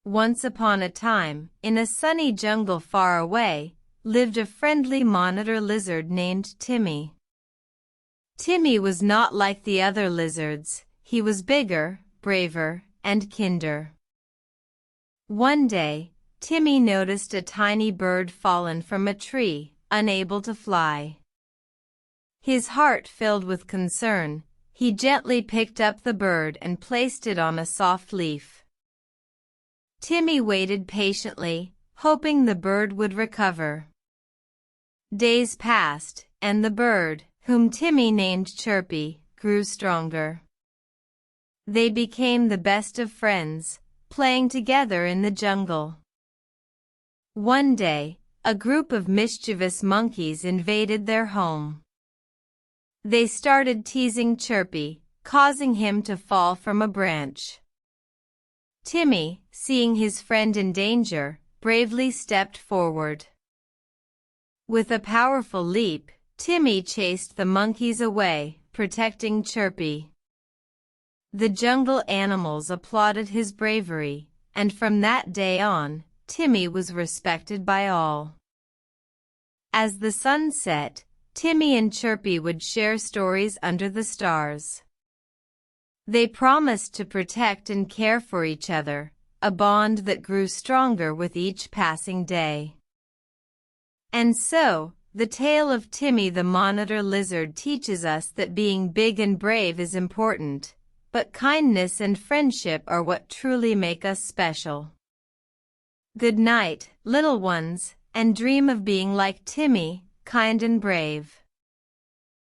Once upon a time, in a sunny jungle far away, lived a friendly monitor lizard named Timmy. Timmy was not like the other lizards. He was bigger, braver, and kinder. One day, Timmy noticed a tiny bird fallen from a tree, unable to fly. His heart filled with concern. He gently picked up the bird and placed it on a soft leaf. Timmy waited patiently, hoping the bird would recover. Days passed, and the bird, whom Timmy named Chirpy, grew stronger. They became the best of friends, playing together in the jungle. One day, a group of mischievous monkeys invaded their home. They started teasing Chirpy, causing him to fall from a branch. Timmy, seeing his friend in danger, bravely stepped forward. With a powerful leap, Timmy chased the monkeys away, protecting Chirpy. The jungle animals applauded his bravery, and from that day on, Timmy was respected by all. As the sun set, Timmy and Chirpy would share stories under the stars. They promised to protect and care for each other, a bond that grew stronger with each passing day. And so, the tale of Timmy the monitor lizard teaches us that being big and brave is important, but kindness and friendship are what truly make us special. Good night, little ones, and dream of being like Timmy, kind and brave.